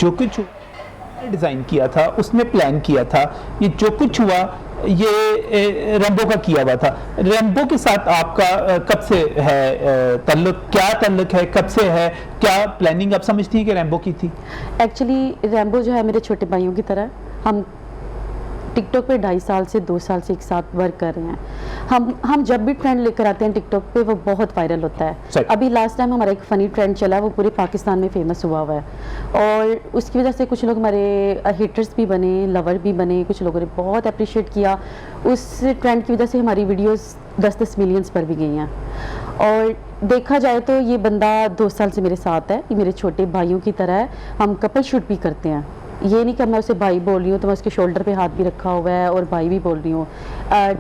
जो कुछ डिज़ाइन किया था, उसने प्लान किया था, ये जो कुछ हुआ ये रैम्बो का किया हुआ था। रैम्बो के साथ आपका कब से है ताल्लुक, क्या ताल्लुक है, कब से है, क्या प्लानिंग आप समझती हैं कि रैम्बो की थी? एक्चुअली रैम्बो जो है मेरे छोटे भाइयों की तरह, हम टिकटॉक पे 2.5 साल से 2 साल से एक साथ वर्क कर रहे हैं। हम जब भी ट्रेंड लेकर आते हैं टिकटॉक पे वो बहुत वायरल होता है। अभी लास्ट टाइम हमारा एक फ़नी ट्रेंड चला, वो पूरे पाकिस्तान में फेमस हुआ है और उसकी वजह से कुछ लोग हमारे हेटर्स भी बने, लवर भी बने, कुछ लोगों ने बहुत अप्रिशिएट किया। उस ट्रेंड की वजह से हमारी वीडियोज़ 10-10 मिलियंस पर भी गई हैं। और देखा जाए तो ये बंदा 2 साल से मेरे साथ है, ये मेरे छोटे भाइयों की तरह है। हम कपल शूट भी करते हैं, ये नहीं कि मैं उसे भाई बोल रही हूँ तो मैं उसके शोल्डर पे हाथ भी रखा हुआ है और भाई भी बोल रही हूँ।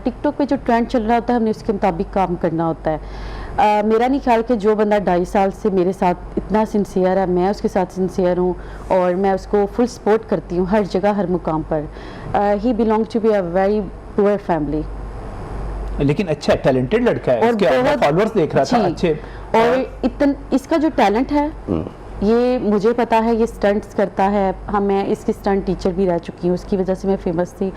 टिकटॉक पे जो ट्रेंड चल रहा होता है हमने उसके मुताबिक काम करना होता है। मेरा नहीं ख्याल कि जो बंदा 2.5 साल से मेरे साथ इतना सिंसियर है, मैं उसके साथ सिंसियर हूँ और मैं उसको फुल सपोर्ट करती हूँ हर जगह हर मुकाम पर। He belong to be a very poor family, लेकिन अच्छा टैलेंटेड लड़का है, और उसके फॉलोअर्स देख रहा था अच्छे। और इसका जो टैलेंट है ये मुझे पता है, ये स्टंट्स करता है। मैं इसकी स्टंट टीचर भी रह चुकी हूँ, उसकी वजह से मैं फेमस थी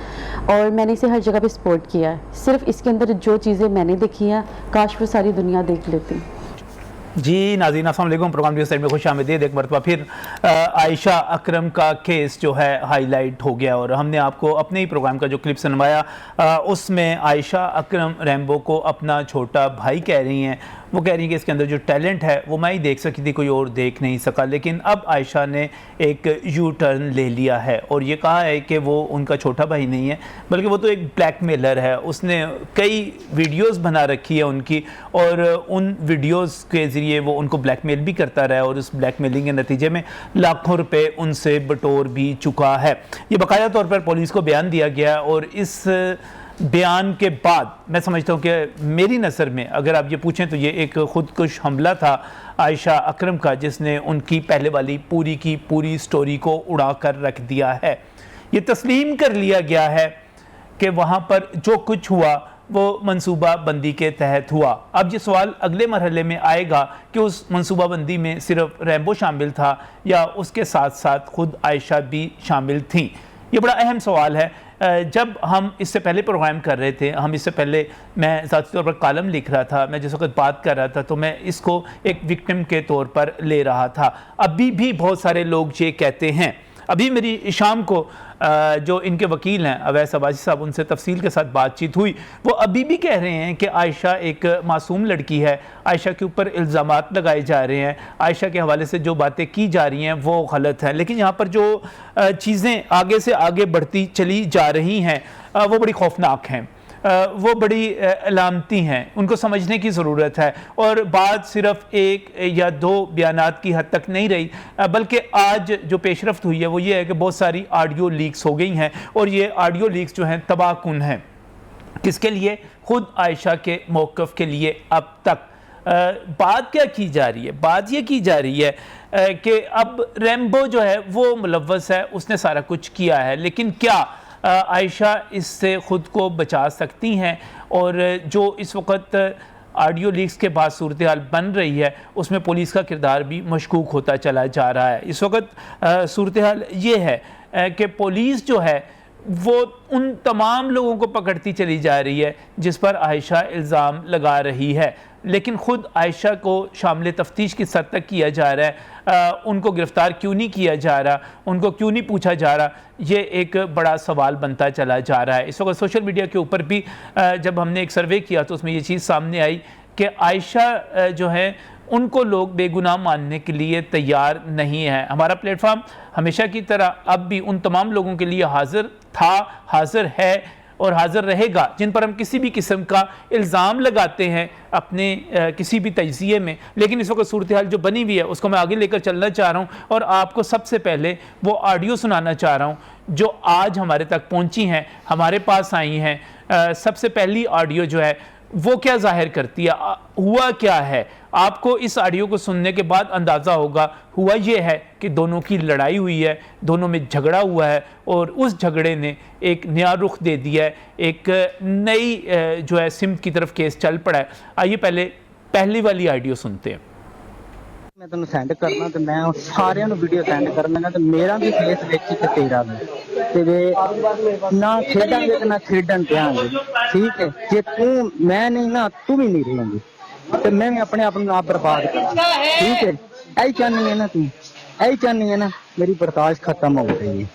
और मैंने इसे हर जगह पे सपोर्ट किया है। सिर्फ इसके अंदर जो चीज़ें मैंने देखी हैं काश वो सारी दुनिया देख लेती। जी नाज़रीन अस्सलाम वालेकुम, प्रोग्राम न्यूज़ साइड में खुश आमदीद। एक मरतबा फिर आयशा अकरम का केस जो है हाईलाइट हो गया और हमने आपको अपने ही प्रोग्राम का जो क्लिप सुनवाया उसमें आयशा अकरम रैम्बो को अपना छोटा भाई कह रही हैं। वो कह रही हैं कि इसके अंदर जो टैलेंट है वो मैं ही देख सकी थी, कोई और देख नहीं सका। लेकिन अब आयशा ने एक यू टर्न ले लिया है और ये कहा है कि वो उनका छोटा भाई नहीं है बल्कि वो तो एक ब्लैकमेलर है। उसने कई वीडियोस बना रखी है उनकी और उन वीडियोस के ज़रिए वो उनको ब्लैकमेल भी करता रहा और उस ब्लैकमेलिंग के नतीजे में लाखों रुपए उनसे बटोर भी चुका है। ये बाकायदा तौर पर पुलिस को बयान दिया गया और इस बयान के बाद मैं समझता हूँ कि मेरी नज़र में अगर आप ये पूछें तो ये एक ख़ुदकुश हमला था आयशा अकरम का, जिसने उनकी पहले वाली पूरी की पूरी स्टोरी को उड़ा कर रख दिया है। ये तस्लीम कर लिया गया है कि वहाँ पर जो कुछ हुआ वो मंसूबा बंदी के तहत हुआ। अब ये सवाल अगले मरहले में आएगा कि उस मंसूबा बंदी में सिर्फ रैम्बो शामिल था या उसके साथ साथ खुद आयशा भी शामिल थी। ये बड़ा अहम सवाल है। जब हम इससे पहले प्रोग्राम कर रहे थे, हम इससे पहले मैं ज़ाती तौर पर कॉलम लिख रहा था, मैं जिस वक्त बात कर रहा था तो मैं इसको एक विक्टिम के तौर पर ले रहा था। अभी भी बहुत सारे लोग ये कहते हैं। अभी मेरी शाम को जो इनके वकील हैं अवैस अब्बासी साहब, उनसे तफसील के साथ बातचीत हुई। वो अभी भी कह रहे हैं कि आयशा एक मासूम लड़की है, आयशा के ऊपर इल्ज़ामात लगाए जा रहे हैं, आयशा के हवाले से जो बातें की जा रही हैं वो गलत हैं। लेकिन यहाँ पर जो चीज़ें आगे से आगे बढ़ती चली जा रही हैं वो बड़ी खौफनाक हैं, वो बड़ी अलामती हैं, उनको समझने की ज़रूरत है। और बात सिर्फ एक या दो बयानात की हद तक नहीं रही, बल्कि आज जो पेशरफ्त हुई है वो ये है कि बहुत सारी ऑडियो लीक्स हो गई हैं और ये ऑडियो लीक्स जो हैं तबाहकुन हैं। किसके लिए? खुद आयशा के मौक़िफ़ के लिए। अब तक बात क्या की जा रही है? बात ये की जा रही है कि अब रैम्बो जो है वो मुलव्वस है, उसने सारा कुछ किया है, लेकिन क्या आयशा इससे ख़ुद को बचा सकती हैं? और जो इस वक्त ऑडियो लीक्स के बाद सूरत हाल बन रही है उसमें पुलिस का किरदार भी मशकूक होता चला जा रहा है। इस वक्त सूरत हाल ये है कि पुलिस जो है वो उन तमाम लोगों को पकड़ती चली जा रही है जिस पर आयशा इल्ज़ाम लगा रही है, लेकिन ख़ुद आयशा को शामिल तफ्तीश किस हद तक किया जा रहा है, उनको गिरफ़्तार क्यों नहीं किया जा रहा, उनको क्यों नहीं पूछा जा रहा, ये एक बड़ा सवाल बनता चला जा रहा है। इस वक्त सोशल मीडिया के ऊपर भी जब हमने एक सर्वे किया तो उसमें ये चीज़ सामने आई कि आयशा जो है उनको लोग बेगुनाह मानने के लिए तैयार नहीं है। हमारा प्लेटफॉर्म हमेशा की तरह अब भी उन तमाम लोगों के लिए हाजिर था, हाजिर है और हाजिर रहेगा जिन पर हम किसी भी किस्म का इल्ज़ाम लगाते हैं अपने किसी भी तज्ज़िये में। लेकिन इस वक्त सूरत हाल जो बनी हुई है उसको मैं आगे लेकर चलना चाह रहा हूँ और आपको सबसे पहले वो ऑडियो सुनाना चाह रहा हूँ जो आज हमारे तक पहुँची हैं, हमारे पास आई हैं। सबसे पहली ऑडियो जो है वो क्या जाहिर करती है, हुआ क्या है, आपको इस ऑडियो को सुनने के बाद अंदाज़ा होगा। हुआ ये है कि दोनों की लड़ाई हुई है, दोनों में झगड़ा हुआ है और उस झगड़े ने एक नया रुख दे दिया है, एक नई जो है सिमत की तरफ केस चल पड़ा है। आइए पहले पहली वाली ऑडियो सुनते हैं। मैं तेन सेंड करना तो मैं सारिਆਂ ਨੂੰ ਵੀਡੀਓ ਸੈਂਡ ਕਰਨਾ ਤੇ ਮੇਰਾ ਵੀ ਫੇਸ ਵੇਖੀ ਤੇ ਤੇਰਾ ਵੀ ਤੇ ਨਾ ਖੇਡਾਂਗੇ ਤੇ ਨਾ ਖੇਡਣ ਦਿਆਂਗੇ ਠੀਕ ਹੈ ਜੇ ਤੂੰ ਮੈਂ ਨਹੀਂ ਨਾ ਤੂੰ ਵੀ ਨਹੀਂ ਰਹੇਂਗੀ ਤੇ ਮੈਂ ਵੀ ਆਪਣੇ ਆਪ ਨੂੰ ਆਪ ਬਰਬਾਦ ਕਰਾਂ ਠੀਕ ਹੈ ਐ ਚਾਹਨੀ ਹੈ ਨਾ ਤੂੰ ਐ ਚਾਹਨੀ ਹੈ ਨਾ ਮੇਰੀ ਬਰਦਾਸ਼ਤ ਖਤਮ ਹੋ ਗਈ ਹੈ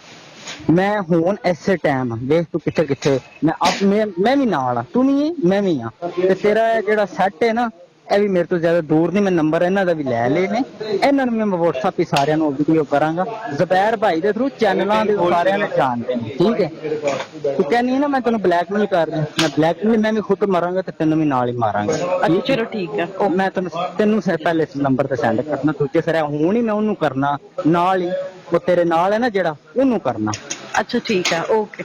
मैं हूं ऐसे टाइम देख तू किथे किथे मैं भी नाल आ तू नहीं है मैं भी हाँ ते तेरा जेड़ा सैट है ना ਇਹ ਵੀ ਮੇਰੇ ਤੋਂ ਜ਼ਿਆਦਾ ਦੂਰ ਨਹੀਂ ਮੈਂ ਨੰਬਰ ਇਹਨਾਂ ਦਾ ਵੀ ਲੈ ਲਏ ਨੇ ਇਹਨਾਂ ਨੂੰ ਮੈਂ WhatsApp ਹੀ ਸਾਰਿਆਂ ਨੂੰ ਵੀਡੀਓ ਕਰਾਂਗਾ ਜ਼ਬੈਰ ਭਾਈ ਦੇ ਥਰੂ ਚੈਨਲਾਂ ਦੇ ਸਾਰਿਆਂ ਨੇ ਜਾਣਦੇ ਨੇ ਠੀਕ ਹੈ ਤੂੰ ਕਹਿੰਦੀ ਨਾ ਮੈਂ ਤੈਨੂੰ ਬਲੈਕਮੇਲ ਕਰ ਰਿਹਾ ਮੈਂ ਬਲੈਕਮੇਲ ਮੈਂ ਵੀ ਖੁਦ ਮਾਰਾਂਗਾ ਤੇ ਤੈਨੂੰ ਵੀ ਨਾਲ ਹੀ ਮਾਰਾਂਗਾ चलो ठीक है। ਉਹ ਮੈਂ ਤੈਨੂੰ ਪਹਿਲੇ ਨੰਬਰ ਤੇ ਸੈਂਡ ਕਰਨਾ ਦੂਜੇ ਫਿਰ ਹੁਣ ਹੀ ਮੈਂ ਉਹਨੂੰ ਕਰਨਾ ਨਾਲ ਹੀ ਉਹ ਤੇਰੇ ਨਾਲ ਹੈ ਨਾ ਜਿਹੜਾ ਉਹਨੂੰ ਕਰਨਾ अच्छा ठीक है, ओके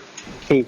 ਠੀਕ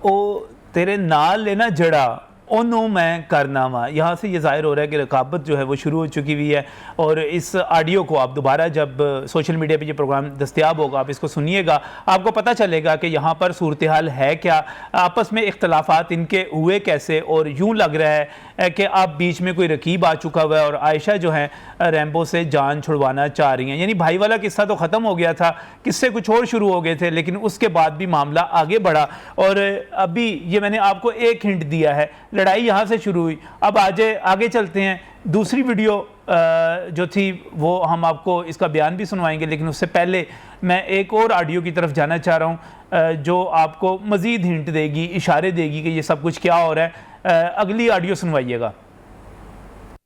ਉਹ ਤੇਰੇ ਨਾਲ ਹੈ ਨਾ जड़ा ਉਹਨੂੰ मैं करना वा यहाँ से ये ज़ाहिर हो रहा है कि रकाबत जो है वो शुरू हो चुकी हुई है और इस ऑडियो को आप दोबारा जब सोशल मीडिया पे ये प्रोग्राम दस्तयाब होगा आप इसको सुनिएगा आपको पता चलेगा कि यहाँ पर सूरत हाल है क्या आपस में इख्तलाफात इनके हुए कैसे और यूँ लग रहा है कि अब बीच में कोई रकीब आ चुका हुआ है और आयशा जो है रैम्बो से जान छुड़वाना चाह रही हैं यानी भाई वाला किस्सा तो ख़त्म हो गया था किस्से कुछ और शुरू हो गए थे लेकिन उसके बाद भी मामला आगे बढ़ा और अभी ये मैंने आपको एक हिंट दिया है लड़ाई यहाँ से शुरू हुई अब आगे चलते हैं दूसरी वीडियो जो थी वो हम आपको इसका बयान भी सुनवाएंगे लेकिन उससे पहले मैं एक और ऑडियो की तरफ जाना चाह रहा हूँ जो आपको मज़ीद हिंट देगी इशारे देगी कि ये सब कुछ क्या हो रहा है अगली ऑडियो सुनवाइएगा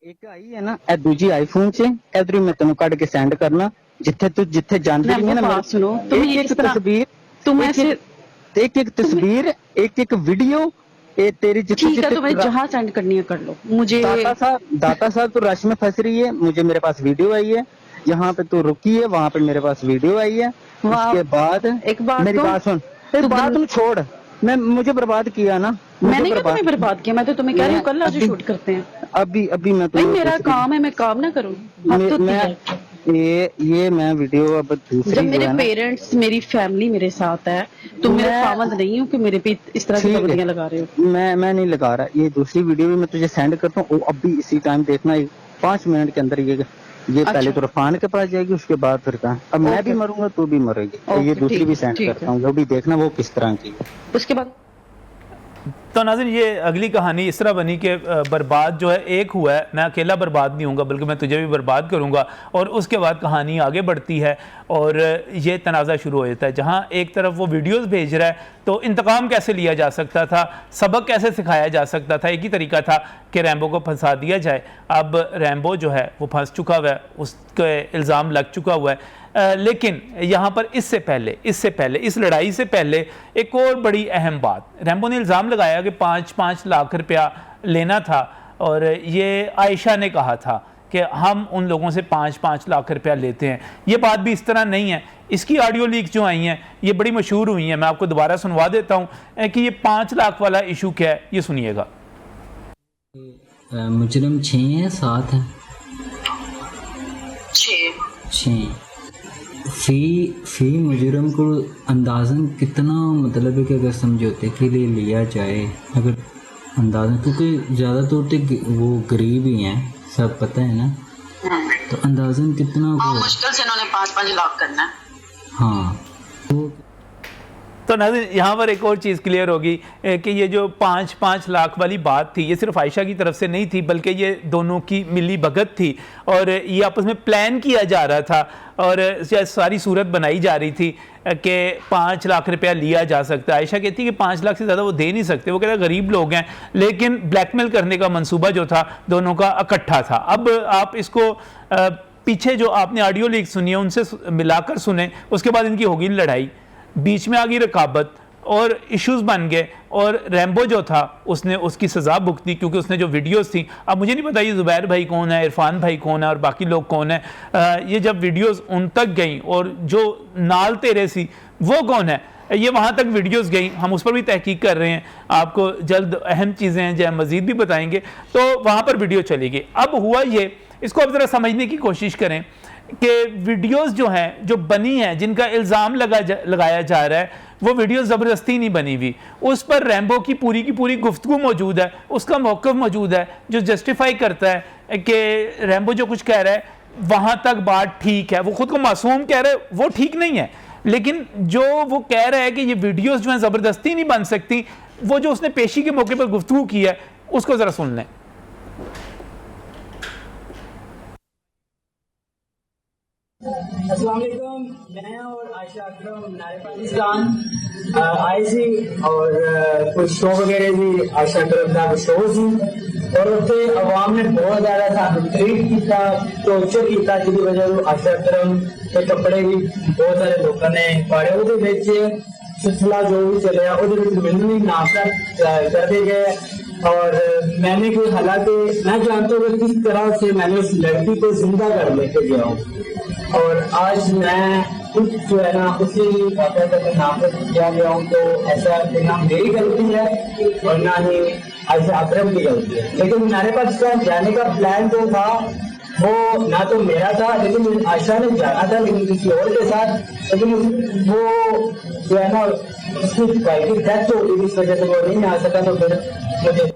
एक आई है ना ए दूजी आईफोन से इधर मैं तेन कट के सेंड करना जिथे तू जिथे जानती रही है ना बात सुनो तुम ये एक तस्वीर तुम ऐसे एक एक तस्वीर एक एक वीडियो ये तेरी जितनी ठीक है तुम्हें जहाँ सेंड करनी है कर लो मुझे दाता साहब तू रश में फंस रही है मुझे मेरे पास वीडियो आई है यहाँ पे तू रुकी है वहाँ पे मेरे पास वीडियो आई है उसके बाद एक बात मेरी बात सुन फिर बात तुम छोड़ मैं मुझे बर्बाद किया ना मैंने क्या तुम्हें बर्बाद किया मैं तो तुम्हें कह रही हूँ कल आज शूट करते हैं अभी मैं भाई मेरा काम है मैं काम ना करूँ ये मैं वीडियो अब दूसरी जब मेरे पेरेंट्स मेरी फैमिली मेरे साथ है तुम मेरे खामद नहीं हो कि मेरे पे इस तरह की पाबंदियां लगा रहे हो मैं नहीं लगा रहा ये दूसरी वीडियो भी मैं तुझे सेंड करता हूँ अभी इसी टाइम देखना 5 मिनट के अंदर ये पहले तो रफान के पास जाएगी उसके बाद फिर कहाँ अब मैं भी मरूंगा तू भी मरेगी ये दूसरी भी सेंड करता हूँ वो भी देखना वो किस तरह की उसके बाद तो नाज़रीन ये अगली कहानी इस तरह बनी कि बर्बाद जो है एक हुआ है मैं अकेला बर्बाद नहीं होऊंगा बल्कि मैं तुझे भी बर्बाद करूंगा और उसके बाद कहानी आगे बढ़ती है और ये तनाज़ा शुरू हो जाता है जहां एक तरफ वो वीडियोस भेज रहा है तो इंतकाम कैसे लिया जा सकता था सबक कैसे सिखाया जा सकता था एक ही तरीका था कि रैम्बो को फंसा दिया जाए अब रैम्बो जो है वो फंस चुका हुआ है उसके इल्ज़ाम लग चुका हुआ है लेकिन यहाँ पर इससे पहले इस लड़ाई से पहले एक और बड़ी अहम बात रैम्बो ने इल्ज़ाम लगाया कि 5-5 लाख रुपया लेना था और ये आयशा ने कहा था कि हम उन लोगों से 5-5 लाख रुपया लेते हैं ये बात भी इस तरह नहीं है इसकी ऑडियो लीक जो आई हैं ये बड़ी मशहूर हुई हैं मैं आपको दोबारा सुनवा देता हूँ कि ये 5 लाख वाला इशू क्या है ये सुनिएगा मुजरिम 6 है 7 है 6 फी मुजरम को अंदाज़न कितना मतलब है कि अगर समझौते के लिए लिया जाए अगर अंदाज़न क्योंकि ज़्यादा तौर पे वो गरीब ही हैं सब पता है ना तो अंदाज़न कितना मुश्किल से इन्होंने 5-5 लाख करना है हाँ तो नाज़रीन यहाँ पर एक और चीज़ क्लियर होगी कि ये जो 5-5 लाख वाली बात थी ये सिर्फ आयशा की तरफ से नहीं थी बल्कि ये दोनों की मिली भगत थी और ये आपस में प्लान किया जा रहा था और सारी सूरत बनाई जा रही थी कि 5 लाख रुपया लिया जा सकता है आयशा कहती है कि 5 लाख से ज़्यादा वो दे नहीं सकते वो कहता गरीब लोग हैं लेकिन ब्लैकमेल करने का मंसूबा जो था दोनों का इकट्ठा था अब आप इसको पीछे जो आपने ऑडियो लीक सुनी है उनसे मिलाकर सुने उसके बाद इनकी होगी लड़ाई बीच में आ गई रकाबत और इश्यूज बन गए और रैम्बो जो था उसने उसकी सज़ा भुगती क्योंकि उसने जो वीडियोस थी अब मुझे नहीं पता ये ज़ुबैर भाई कौन है इरफान भाई कौन है और बाकी लोग कौन है ये जब वीडियोस उन तक गई और जो नाल तेरे सी वो कौन है ये वहाँ तक वीडियोस गई हम उस पर भी तहकीक कर रहे हैं आपको जल्द अहम चीज़ें हैं जो मज़ीद भी बताएंगे तो वहाँ पर वीडियो चलेगी अब हुआ ये इसको अब ज़रा समझने की कोशिश करें कि वीडियोस जो हैं जो बनी हैं जिनका इल्ज़ाम लगाया जा रहा है वो वीडियो ज़बरदस्ती नहीं बनी हुई उस पर रैम्बो की पूरी गुफ्तगू मौजूद है उसका मौक़िफ़ मौजूद है जो जस्टिफाई करता है कि रैम्बो जो कुछ कह रहा है वहां तक बात ठीक है, वो खुद को मासूम कह रहा है, वो ठीक नहीं है, लेकिन जो वो कह रहा है कि ये वीडियोस जो है ज़बरदस्ती नहीं बन सकती, वो जो उसने पेशी के मौके पर गुफ्तगू की है उसको ज़रा सुन लें। अस्सलाम वालेकुम, मैं और आयशा अकरम नारे पाकिस्तान आए सी और कुछ शो वगैरह भी आयशा अकरम का शो सी और उत्थे अवाम ने बहुत ज़्यादा सानू ट्रीट किया, टॉर्चर किया, जिसकी वजह से आयशा अकरम के कपड़े भी बहुत सारे लोगों ने पाड़े, वो सिलसिला जो भी चलिया मैंने भी नाफरत कर दिए गए और मैंने कोई, हालांकि मैं जानता हूँ किस तरह से मैंने उस लड़की को जिंदा कर लेके गया हूँ और आज मैं खुद जो है ना उसी वाक़े का नाफरत किया गया हूँ, तो ऐसा ना मेरी गलती है और ना ही आयशा अकरम की गलती है। लेकिन मेरे पास जाने का प्लान जो था वो ना तो मेरा था, लेकिन आयशा ने जाना था लेकिन किसी और के साथ, लेकिन वो जो है ना उसकी भाई की डेथ हो गई, इस वजह से वो नहीं आ सका, तो फिर मुझे।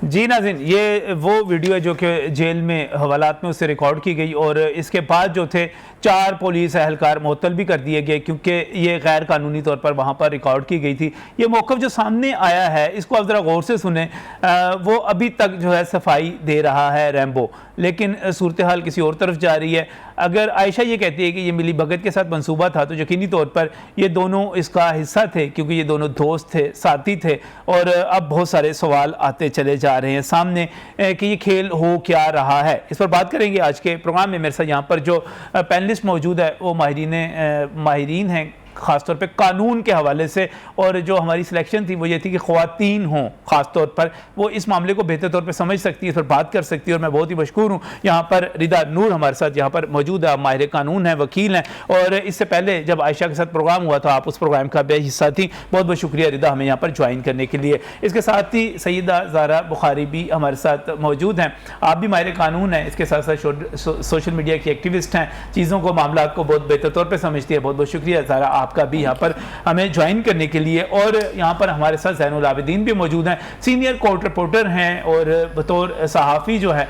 जी नाज़रीन, ये वो वीडियो है जो कि जेल में हवालात में उससे रिकॉर्ड की गई और इसके बाद जो थे 4 पुलिस एहलकार मुअत्तल भी कर दिए गए क्योंकि ये गैर कानूनी तौर पर वहाँ पर रिकॉर्ड की गई थी। ये मौक़िफ़ जो सामने आया है इसको आप ज़रा गौर से सुने। वो अभी तक जो है सफाई दे रहा है रैम्बो, लेकिन सूरत हाल किसी और तरफ जा रही है। अगर आयशा ये कहती है कि ये मिली भगत के साथ मंसूबा था तो यकीनी तौर पर ये दोनों इसका हिस्सा थे क्योंकि ये दोनों दोस्त थे, साथी थे और अब बहुत सारे सवाल आते चले जा रहे हैं सामने कि ये खेल हो क्या रहा है। इस पर बात करेंगे आज के प्रोग्राम में। मेरे साथ यहाँ पर जो पैनलिस्ट मौजूद है वो माहिरीन हैं ख़ासतौर पे कानून के हवाले से, और जो हमारी सिलेक्शन थी वो ये थी कि ख़वातीन हों ख़ास तौर पर, वो इस मामले को बेहतर तौर पे समझ सकती है, इस पर बात कर सकती है और मैं बहुत ही मशकूर हूँ। यहाँ पर रिदा नूर हमारे साथ यहाँ पर मौजूद है, माहिर कानून है, वकील हैं और इससे पहले जब आयशा के साथ प्रोग्राम हुआ था आप उस प्रोग्राम का भी हिस्सा थी। बहुत बहुत शुक्रिया रिदा हमें यहाँ पर ज्वाइन करने के लिए। इसके साथ ही सईदा ज़ारा बुखारी भी हमारे साथ मौजूद हैं, आप भी माहिर कानून हैं, इसके साथ साथ सोशल मीडिया की एक्टिविस्ट हैं, चीज़ों को मामला को बहुत बेहतर तौर पर समझती है। बहुत बहुत शुक्रिया ज़ारा आपका भी यहाँ पर हमें ज्वाइन करने के लिए। और यहाँ पर हमारे साथ ज़ैनुल आबिदीन भी मौजूद हैं, सीनियर कोर्ट रिपोर्टर हैं और बतौर सहाफ़ी जो है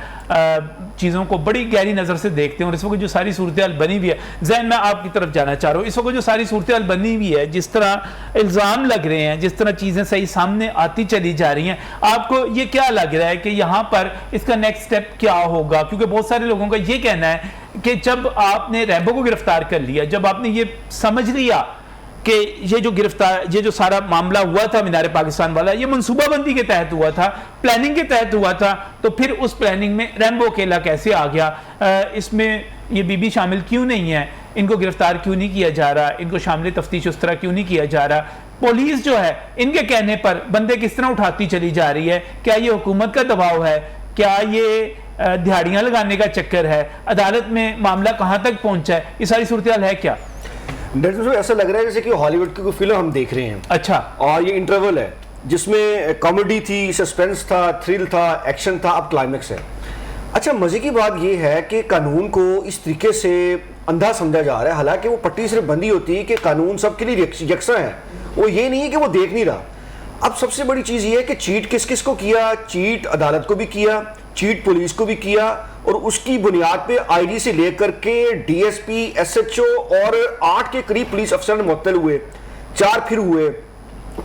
चीज़ों को बड़ी गहरी नज़र से देखते हैं। और इस वक्त जो सारी सूरत हाल बनी हुई है, जैन मैं आपकी तरफ जाना चाह रहा हूँ, इस वक्त जो सारी सूरत हाल बनी हुई है, जिस तरह इल्ज़ाम लग रहे हैं, जिस तरह चीज़ें सही सामने आती चली जा रही हैं, आपको ये क्या लग रहा है कि यहाँ पर इसका नेक्स्ट स्टेप क्या होगा? क्योंकि बहुत सारे लोगों का ये कहना है कि जब आपने रैम्बो को गिरफ्तार कर लिया, जब आपने ये समझ लिया कि ये जो सारा मामला हुआ था मीनार पाकिस्तान वाला, ये मनसूबाबंदी के तहत हुआ था, प्लानिंग के तहत हुआ था, तो फिर उस प्लानिंग में रैम्बो अकेला कैसे आ गया? इसमें ये बीबी शामिल क्यों नहीं है? इनको गिरफ्तार क्यों नहीं किया जा रहा? इनको शामिल तफ्तीश उस तरह क्यों नहीं किया जा रहा? पुलिस जो है इनके कहने पर बंदे किस तरह उठाती चली जा रही है? क्या ये हुकूमत का दबाव है? क्या ये दिहाड़ियाँ लगाने का चक्कर है? अदालत में मामला कहाँ तक पहुँचा है? ये सारी सूरत हाल है क्या? ऐसा लग रहा है जैसे कि हॉलीवुड की कोई फिल्म हम देख रहे हैं। अच्छा। और ये इंटरवल है जिसमें कॉमेडी थी, सस्पेंस था, थ्रिल था, एक्शन था, अब क्लाइमेक्स है। अच्छा, मजे की बात ये है कि कानून को इस तरीके से अंधा समझा जा रहा है, हालांकि वो पट्टी सिर्फ बंदी होती है कि कानून सबके लिए यकसा है, वो ये नहीं है कि वो देख नहीं रहा। अब सबसे बड़ी चीज ये है कि चीट किस किस को किया? चीट अदालत को भी किया, चीट पुलिस को भी किया, और उसकी बुनियाद पे आईजी से लेकर के डीएसपी, एसएचओ और 8 के करीब पुलिस अफसर मुअत्तल हुए, 4 फिर हुए।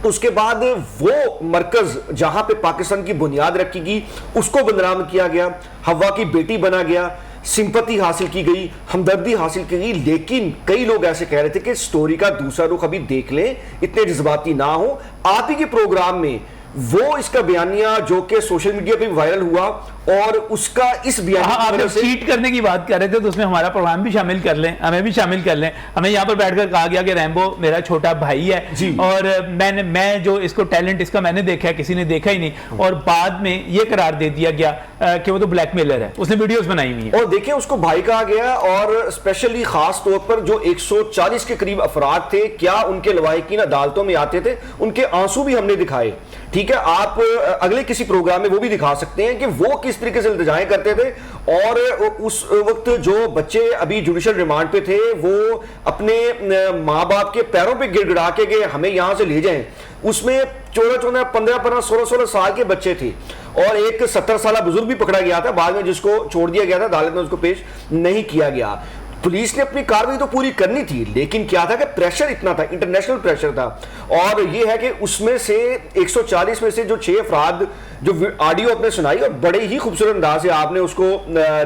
उसके बाद वो मरकज जहां पे पाकिस्तान की बुनियाद रखी गई उसको बदनाम किया गया, हवा की बेटी बना गया, सिंपैथी हासिल की गई, हमदर्दी हासिल की गई। लेकिन कई लोग ऐसे कह रहे थे कि स्टोरी का दूसरा रुख अभी देख लें, इतने जज्बाती ना हो। आप ही के प्रोग्राम में वो इसका बयानिया जो कि सोशल मीडिया पे वायरल हुआ और उसका इस बयान आप जब चीट करने की बात कर रहे थे तो उसमें हमारा प्रोग्राम भी शामिल कर लें, हमें भी शामिल कर लें। हमें यहाँ पर बैठकर कहा गया कि रैम्बो मेरा छोटा भाई है जी। और मैं जो इसको टैलेंट इसका मैंने देखा है, किसी ने देखा ही नहीं, और बाद में ये करार दे दिया गया कि वो तो ब्लैकमेलर है, उसने वीडियोस बनाई हुई है। और देखिए उसको भाई कहा गया, और स्पेशली खास तौर पर जो 140 के करीब अफराद थे, क्या उनके लवाहिकीन अदालतों में आते थे, उनके आंसू भी हमने दिखाए। ठीक है, आप अगले किसी प्रोग्राम में वो भी दिखा सकते हैं कि वो किस तरीके से इल्तिजाएं करते थे। और उस वक्त जो बच्चे अभी जुडिशियल रिमांड पे थे वो अपने माँ बाप के पैरों पे गिड़गिड़ा के गए हमें यहां से ले जाएं, उसमें 14-14, 15-15, 16-16 साल के बच्चे थे। और एक 70 साल बुजुर्ग भी पकड़ा गया था बाद में, जिसको छोड़ दिया गया था, अदालत में उसको पेश नहीं किया गया। पुलिस ने अपनी कार्रवाई तो पूरी करनी थी, लेकिन क्या था कि प्रेशर इतना था, इंटरनेशनल प्रेशर था। और ये है कि उसमें से 140 में से जो 6 अफराद जो ऑडियो आपने सुनाई और बड़े ही खूबसूरत अंदाज से आपने उसको,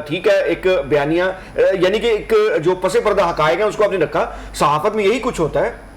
ठीक है, एक बयानिया यानी कि एक जो पसे पर्दा हकायक है उसको आपने रखा, सहाफत में यही कुछ होता है।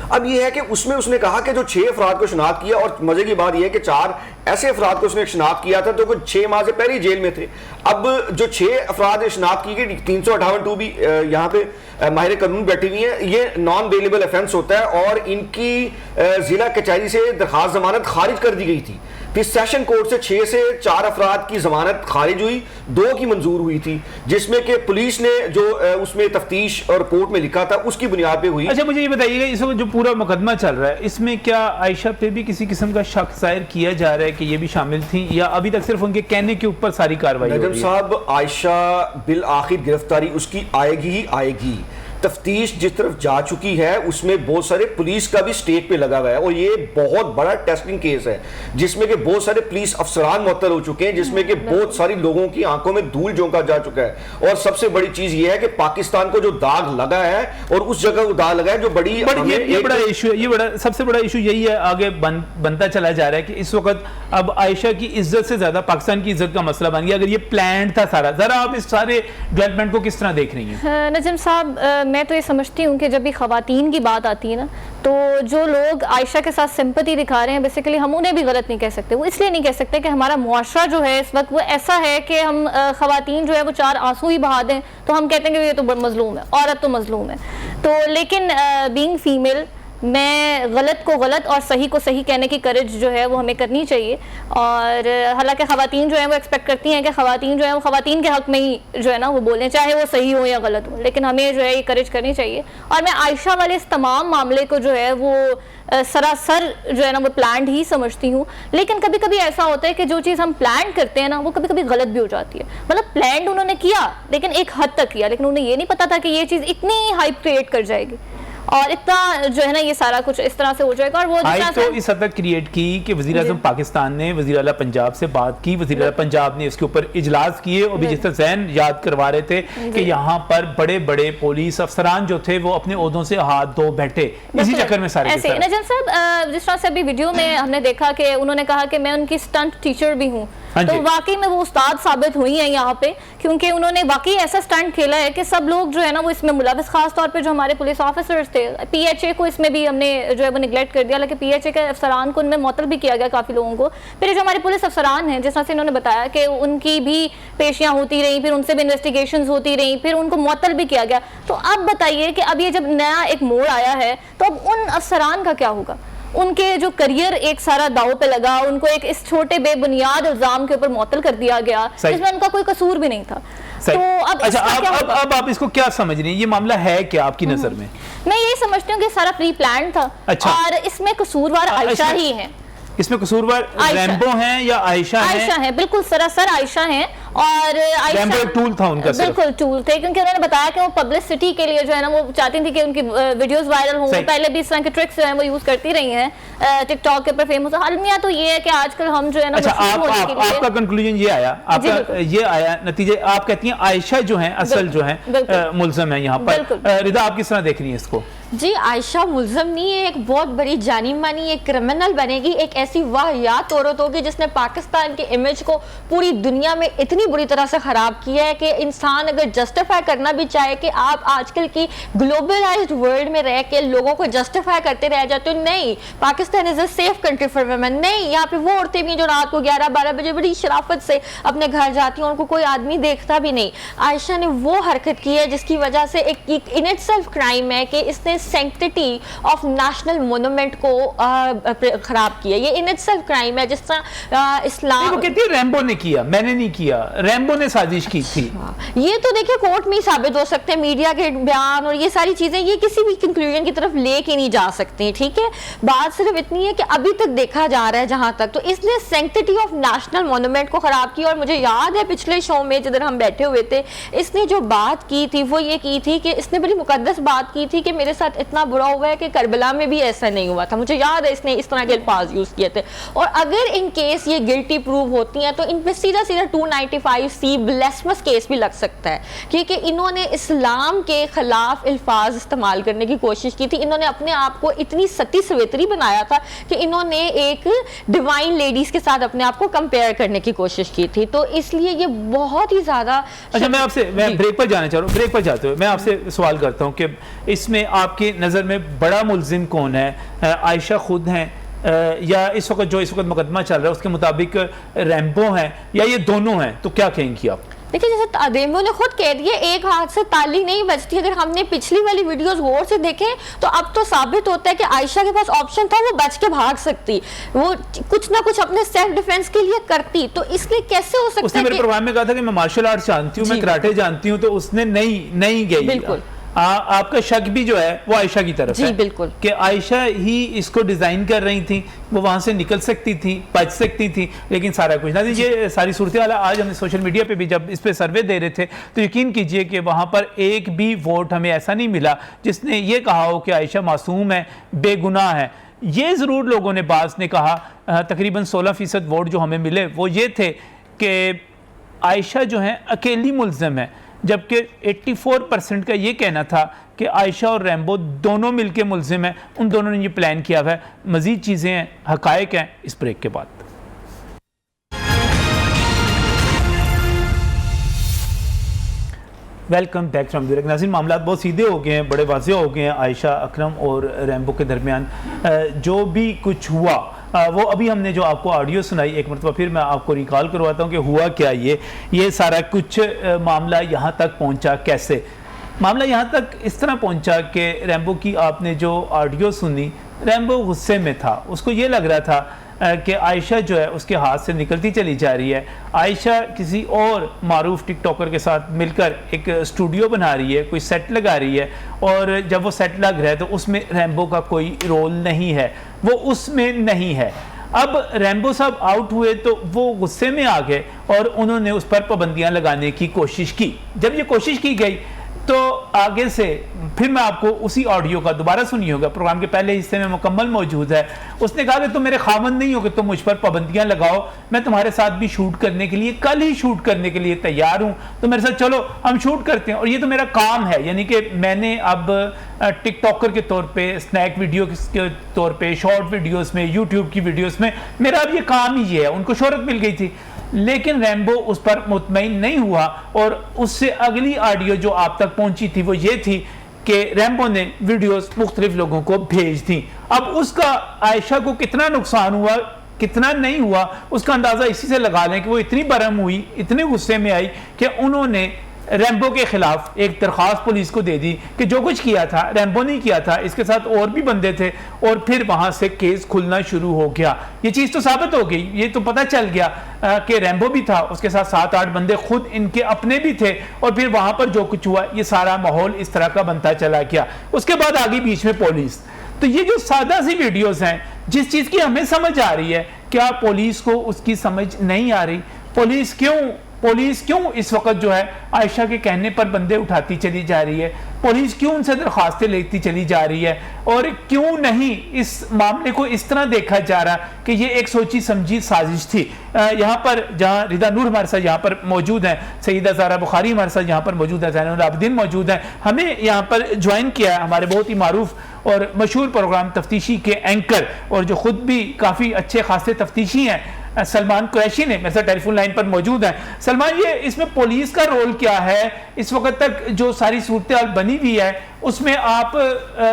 अब यह है कि उसमें उसने कहा कि जो 6 अफराद को शनाख्त किया, और मजे की बात यह है कि 4 ऐसे अफराद को उसने शनाख्त किया था तो कुछ 6 माह से पहले ही जेल में थे। अब जो 6 अफराद शनाख्त की गई, 358 भी यहाँ पे माहिर कानून बैठी हुई है, ये नॉन बेलेबल ऑफेंस होता है और इनकी जिला कचहरी से दरखास्त जमानत खारिज कर दी गई थी। फिर सेशन कोर्ट से 6 से 4 अफराद की जमानत खारिज हुई, 2 की मंजूर हुई थी, जिसमें कि पुलिस ने जो उसमें तफ्तीश और रिपोर्ट में लिखा था उसकी बुनियाद पे हुई। अच्छा, मुझे ये बताइएगा, इस वक्त जो पूरा मुकदमा चल रहा है, इसमें क्या आयशा पे भी किसी किस्म का शक जाहिर किया जा रहा है कि ये भी शामिल थी, या अभी तक सिर्फ उनके कहने के ऊपर सारी कार्रवाई हो रही है? नजम साहब, आयशा बिल आखिर गिरफ्तारी उसकी आएगी ही आएगी। तफ्तीश जिस तरफ जा चुकी है उसमें बहुत सारे पुलिस का भी स्टेक पे लगा हुआ है, और ये बहुत बड़ा टेस्टिंग केस है जिसमें कि बहुत सारे पुलिस अफसरान मुअत्तल हो चुके हैं, जिसमें कि बहुत सारी लोगों की आंखों में धूल झोंका जा चुका है। और सबसे बड़ी चीज ये है कि पाकिस्तान को जो दाग लगा है और उस जगह वो दाग लगा है जो बड़ी ये बड़ा इशू है, ये बड़ा सबसे बड़ा इशू यही है, आगे बनता चला जा रहा है कि इस वक्त अब आयशा की इज्जत से ज्यादा पाकिस्तान की इज्जत का मसला बन गया। अगर ये प्लान था सारा, जरा आप इस सारे डेवलपमेंट को किस तरह देख रही हैं? नजम साहब, मैं तो ये समझती हूँ कि जब भी ख़वातीन की बात आती है ना, तो जो लोग आयशा के साथ सिंपैथी दिखा रहे हैं, बेसिकली हम उन्हें भी गलत नहीं कह सकते। वो इसलिए नहीं कह सकते कि हमारा मुआशरा जो है इस वक्त वो ऐसा है कि हम ख़वातीन जो है वो 4 आंसू ही बहा दें तो हम कहते हैं कि ये तो मजलूम है, औरत तो मजलूम है। तो लेकिन बीइंग फीमेल, मैं गलत को गलत और सही को सही कहने की करेज जो है वो हमें करनी चाहिए। और हालांकि ख़वातीन जो है वो एक्सपेक्ट करती हैं कि ख़वातीन जो है वो ख़वातीन के हक़ में ही जो है ना वो बोलें, चाहे वो सही हो या गलत हो, लेकिन हमें जो है ये करेज करनी चाहिए। और मैं आयशा वाले इस तमाम मामले को जो है वो सरासर जो है ना वो प्लान्ड ही समझती हूँ। लेकिन कभी कभी ऐसा होता है कि जो चीज़ हम प्लान करते हैं ना वो कभी कभी गलत भी हो जाती है। मतलब प्लान्ड उन्होंने किया लेकिन एक हद तक किया, लेकिन उन्हें ये नहीं पता था कि ये चीज़ इतनी हाइप क्रिएट कर जाएगी और इतना जो है ना ये सारा कुछ इस तरह से हो जाएगा। और वो तो इस हद तक क्रिएट की कि वज़ीर आज़म पाकिस्तान ने वज़ीर आला पंजाब से बात की, वज़ीर आला पंजाब ने इसके ऊपर इजलास किए और भी जिस तरह ज़हन याद करवा रहे थे कि यहाँ पर बड़े बड़े पुलिस अफसरान जो थे वो अपने ओहदों से हाथ धो बैठे, इसी चक्कर में सारे ऐसे। नजम साहब, जिस तरह से अभी वीडियो में हमने देखा कि उन्होंने कहा कि मैं उनकी स्टंट टीचर भी हूँ, तो वाकई में वो उस्ताद साबित हुई हैं यहाँ पे, क्योंकि उन्होंने वाकई ऐसा स्टंट खेला है कि सब लोग जो है ना वो इसमें मुलविस, खास तौर पे जो हमारे पुलिस ऑफिसर्स थे। पीएचए को इसमें भी हमने जो है वो निगलेक्ट कर दिया, हालांकि पीएचए के अफसरान को उनमें मुअत्तल भी किया गया काफ़ी लोगों को। फिर जो हमारे पुलिस अफसरान हैं, जिस तरह से इन्होंने बताया कि उनकी भी पेशियाँ होती रही, फिर उनसे भी इन्वेस्टिगेशन होती रही, फिर उनको मुअत्तल भी किया गया। तो अब बताइए कि अब ये जब नया एक मोड़ आया है तो अब उन अफसरान का क्या होगा? उनके जो करियर एक सारा दाव पे लगा, उनको एक इस छोटे बेबुनियाद इल्जाम के ऊपर मुअत्तल कर दिया गया जिसमें उनका कोई कसूर भी नहीं था। तो अब अच्छा, अब आप इसको क्या समझ रही हैं? ये मामला है क्या आपकी नजर में? मैं यही समझती हूँ कि सारा प्री प्लान था। अच्छा। और इसमें कसूरवार आयशा ही है। इसमें कसूरवार रैम्बो हैं या आयशा हैं? आयशा हैं, बिल्कुल सरासर आयशा हैं। और रैम्बो एक टूल था उनका, बिल्कुल टूल थे, क्योंकि उन्होंने बताया कि वो पब्लिसिटी के लिए जो है ना वो चाहती थी कि उनकी वीडियोस वायरल हों। पहले भी इस तरह के ट्रिक्स जो हैं वो यूज करती रही हैं टिकटॉक के ऊपर फेमस। अलमिया तो ये है कि आजकल हम जो है ना, अच्छा, आपका कंक्लूजन ये आया, आपका ये आया नतीजे, आप कहती हैं आयशा जो है असल जो है मुल्ज़म है यहाँ पर। रिदा, आप किस तरह देख रही हैं इसको? जी, आयशा मुल्ज़म नहीं है, एक बहुत बड़ी जानी मानी एक क्रिमिनल बनेगी, एक ऐसी वाहियात औरत होगी जिसने पाकिस्तान के इमेज को पूरी दुनिया में इतनी बुरी तरह से ख़राब किया है कि इंसान अगर जस्टिफाई करना भी चाहे कि आप आजकल की ग्लोबलाइज्ड वर्ल्ड में रह के लोगों को जस्टिफाई करते रह जाते हो, नहीं, Pakistan is a safe country for women, नहीं, यहाँ पे वो औरतें भी जो रात को 11-12 बजे बड़ी शराफत से अपने घर जाती हैं, उनको कोई आदमी देखता भी नहीं। आयशा ने वो हरकत की है जिसकी वजह से एक इन इटसेल्फ क्राइम है कि इसने सैंक्टिटी ऑफ नेशनल मोन्यूमेंट को खराब किया। ये इन इटसेल्फ क्राइम है। जिस तरह इस्लाम, वो कहती है रैम्बो ने किया, मैंने नहीं किया, रैम्बो ने साजिश की थी। ये तो देखिए कोर्ट में ही साबित हो सकते हैं, मीडिया के बयान और ये सारी चीजें ये किसी भी कंक्लूजन की तरफ लेके नहीं जा सकती, ठीक है। बात सिर्फ इतनी है कि अभी तक देखा जा रहा है जहां तक, तो इसने सैंक्टिटी ऑफ नेशनल मॉन्यूमेंट को खराब किया। और मुझे याद है पिछले शो में जिधर हम बैठे हुए थे, इसने जो बात की थी वो ये की थी कि इसने बड़ी मुकद्दस बात की थी कि मेरे साथ इतना बुरा हुआ है कि करबला में भी ऐसा नहीं हुआ था। मुझे याद है इसने इस तरह के अल्फाज यूज किए थे। और अगर इन केस ये गिल्टी प्रूव होती हैं तो इन पे सीधा सीधा 295C ब्लेस्मस केस भी लग सकता है, क्योंकि इन्होंने इस्लाम के खिलाफ अल्फाज इस्तेमाल करने की कोशिश की थी। इन्होंने अपने आप को इतनी सती सवेतरी बनाया था कि इन्होंने एक डिवाइन लेडीज के साथ अपने आप को कंपेयर करने की कोशिश की थी। तो इसलिए ये बहुत ही ज्यादा। अच्छा, मैं ब्रेक पर जाना चाह रहा हूँ। ब्रेक पर जाते हुए मैं आपसे सवाल करता हूँ कि इसमें आपकी नज़र में बड़ा मुल्जिम कौन है? आयशा खुद हैं या इस वक्त मुकदमा चल रहा है उसके मुताबिक रैम्बो हैं, या ये दोनों हैं? तो क्या कहेंगी आप? देखिए, जैसे रैम्बो ने खुद कह दिया एक हाथ से ताली नहीं बजती। अगर हमने पिछली वाली वीडियोस गौर से देखें तो अब तो साबित होता है कि आयशा के पास ऑप्शन था, वो बच के भाग सकती, वो कुछ ना कुछ अपने सेल्फ डिफेंस के लिए करती। तो इसलिए कैसे हो सकता है? उसने मेरे प्रोग्राम में कहा था कि मैं मार्शल आर्ट जानती हूँ, मैं कराटे जानती हूँ, तो उसने नहीं गई। बिल्कुल। आपका शक भी जो है वो आयशा की तरफ जी, है बिल्कुल, कि आयशा ही इसको डिजाइन कर रही थी, वो वहां से निकल सकती थी, बच सकती थी, लेकिन सारा कुछ ना। ये सारी सूरत हाल आज हमने सोशल मीडिया पे भी जब इस पे सर्वे दे रहे थे तो यकीन कीजिए कि वहां पर एक भी वोट हमें ऐसा नहीं मिला जिसने ये कहा हो कि आयशा मासूम है, बेगुनाह है। ये जरूर लोगों ने, बाज़ ने कहा, तकरीबन 16% वोट जो हमें मिले वो ये थे कि आयशा जो है अकेली मुल्ज़िम है, जबकि 84% का ये कहना था कि आयशा और रैम्बो दोनों मिलके मुल्ज़िम हैं। उन दोनों ने ये प्लान किया हुआ है। मज़ीद चीज़ें हैं, हक़ाइक़ हैं, इस ब्रेक के बाद। Welcome back from break. नाज़रीन, मामला बहुत सीधे हो गए हैं, बड़े वाज़ेह हो गए हैं। आयशा अकरम और रैम्बो के दरमियान जो भी कुछ हुआ वो अभी हमने जो आपको ऑडियो सुनाई, एक मरतबा फिर मैं आपको रिकॉल करवाता हूँ कि हुआ क्या। ये सारा कुछ मामला यहाँ तक पहुँचा कैसे? मामला यहाँ तक इस तरह पहुँचा कि रैम्बो की आपने जो ऑडियो सुनी, रैम्बो गुस्से में था। उसको ये लग रहा था कि आयशा जो है उसके हाथ से निकलती चली जा रही है। आयशा किसी और मारूफ टिकटॉकर के साथ मिलकर एक स्टूडियो बना रही है, कोई सेट लगा रही है, और जब वो सेट लग रहा है तो उसमें रैम्बो का कोई रोल नहीं है, वो उसमें नहीं है। अब रैम्बो साहब आउट हुए तो वो गुस्से में आ गए और उन्होंने उस पर पाबंदियां लगाने की कोशिश की। जब ये कोशिश की गई तो आगे से फिर मैं आपको उसी ऑडियो का दोबारा सुनी होगा, प्रोग्राम के पहले हिस्से में मुकम्मल मौजूद है। उसने कहा कि तुम मेरे खामन नहीं हो कि तुम मुझ पर पाबंदियां लगाओ, मैं तुम्हारे साथ भी शूट करने के लिए, कल ही शूट करने के लिए तैयार हूं, तो मेरे साथ चलो हम शूट करते हैं। और ये तो मेरा काम है, यानी कि मैंने अब टिकटॉकर के तौर पे, स्नैक वीडियो के तौर पे, शॉर्ट वीडियोस में, यूट्यूब की वीडियोस में मेरा अब ये काम ही ये है। उनको शोहरत मिल गई थी, लेकिन रैम्बो उस पर मुतमईन नहीं हुआ। और उससे अगली ऑडियो जो आप तक पहुंची थी वो ये थी कि रैम्बो ने वीडियोस मुख्तलिफ लोगों को भेज दी। अब उसका आयशा को कितना नुकसान हुआ, कितना नहीं हुआ, उसका अंदाज़ा इसी से लगा लें कि वो इतनी बरहम हुई, इतने गुस्से में आई कि उन्होंने रैम्बो के खिलाफ एक दरख्वास्त पुलिस को दे दी कि जो कुछ किया था रैम्बो नहीं किया था, इसके साथ और भी बंदे थे, और फिर वहां से केस खुलना शुरू हो गया। ये चीज़ तो साबित हो गई, ये तो पता चल गया कि रैम्बो भी था, उसके साथ 7-8 बंदे खुद इनके अपने भी थे, और फिर वहां पर जो कुछ हुआ ये सारा माहौल इस तरह का बनता चला गया। उसके बाद आगे बीच में पुलिस। तो ये जो सादा सी वीडियोस हैं, जिस चीज़ की हमें समझ आ रही है, क्या पुलिस को उसकी समझ नहीं आ रही? पुलिस क्यों इस वक्त जो है आयशा के कहने पर बंदे उठाती चली जा रही है? पुलिस क्यों उनसे दरख्वास्तें लेती चली जा रही है? और क्यों नहीं इस मामले को इस तरह देखा जा रहा कि ये एक सोची समझी साजिश थी? यहाँ पर जहाँ रिदा नूर हमारे साथ यहाँ पर मौजूद हैं, सईदा ज़ारा बुखारी हमारे साथ यहाँ पर मौजूद है, ज़ैनुल आबिदीन मौजूद हैं, हमें यहाँ पर ज्वाइन किया है हमारे बहुत ही मारूफ और मशहूर प्रोग्राम तफ्तीशी के एंकर, और जो खुद भी काफ़ी अच्छे खासे तफ्तीशी हैं, सलमान कुरैशी ने मेरे साथ टेलीफोन लाइन पर मौजूद है। सलमान, ये इसमें पुलिस का रोल क्या है? इस वक्त तक जो सारी सूरत हाल बनी हुई है उसमें आप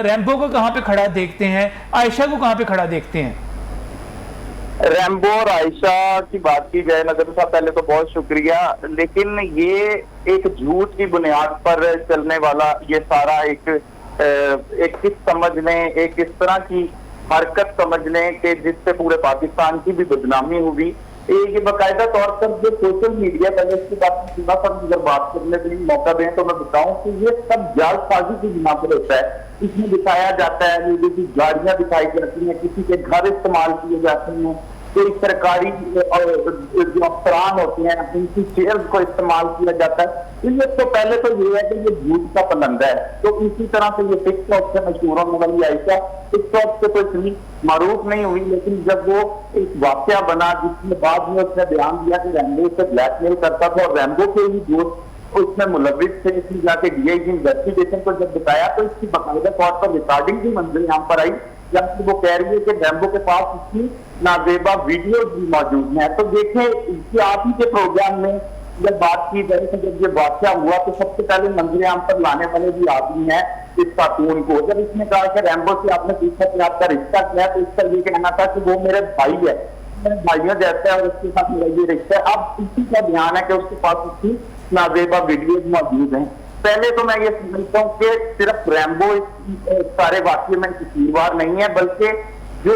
रैम्बो को कहाँ पे खड़ा देखते हैं, आयशा को कहाँ पे खड़ा देखते हैं? रैम्बो और आयशा की बात की जाए नजर साहब, पहले तो बहुत शुक्रिया, लेकिन ये एक झूठ की बुनियाद पर चलने वाला ये सारा एक किस समझने, एक इस तरह की हरकत समझने के जिससे पूरे पाकिस्तान की भी बदनामी हुई, ये बाकायदा तौर पर जो सोशल मीडिया पर इसके बाद सीधा सा अगर बात करने के लिए मौका दें तो मैं बताऊं कि ये सब जालसाजी की बिना पर होता है। इसमें दिखाया जाता है लोगों की गाड़ियां दिखाई जाती हैं, किसी के घर इस्तेमाल किए जाते हैं, कोई सरकारी जो अफसरान होते हैं उनकी चेयर्स को इस्तेमाल किया जाता है। इसलिए तो पहले तो ये है कि ये झूठ का पलंदा है। तो इसी तरह से ये टिकटॉक से मशहूर होने वाली आयशा टिकटॉक से तो इतनी मारूफ नहीं हुई, लेकिन जब वो एक वाकया बना जिसमें बाद में उसने बयान दिया कि रैम्बो से ब्लैकमेल करता था और रैम्बो के ही दोस्त उसमें मुलविस थे, इसमें जाके डीआईजी इन्वेस्टिगेशन को जब बताया तो इसकी बाकायदा तौर पर रिकॉर्डिंग भी मंजिल यहाँ पर आई, जबकि वो कह रही है कि रैम्बो के पास इसकी नाजेबा वीडियो भी मौजूद है। तो देखें इसके आप ही के प्रोग्राम में जब बात की जाए तो जब ये वाकया हुआ तो सबसे पहले मंजिल आम पर लाने वाले भी आदमी है इस खातून को। जब इसने कहा कि रैम्बो से आपने पूछा कि आपका रिश्ता क्या है, तो इसका ये कहना था कि वो मेरे भाई है, मेरे भाइयों जैसा है और उसके साथ मेरा ये रिश्ता है। अब इसी का ध्यान है कि उसके पास उसकी नाजेबा वीडियो मौजूद है। पहले तो मैं ये समझता हूँ कि सिर्फ रैम्बो सारे वाकये में कसूरवार नहीं है, बल्कि जो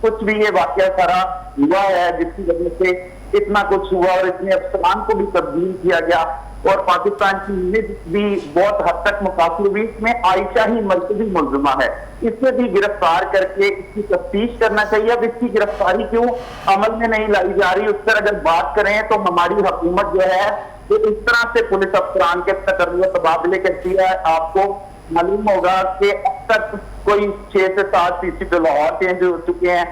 कुछ भी ये वाकया सारा हुआ है जिसकी वजह से इतना कुछ हुआ और इतने अफसरान को भी तब्दील किया गया और पाकिस्तान की इमेज भी बहुत हद तक मुतासिर हुई, इसमें आयशा ही मर्कजी मुलजिमा है। इसे भी गिरफ्तार करके इसकी तफ्तीश करना चाहिए। अब इसकी गिरफ्तारी क्यों अमल में नहीं लाई जा रही, उस पर अगर बात करें तो हमारी हुकूमत जो है वो इस तरह से पुलिस अफसरान के तबादले करती है। आपको मालूम होगा कि अब तक कोई 6 से 7 CCP लाहौर चेंज हो चुके हैं,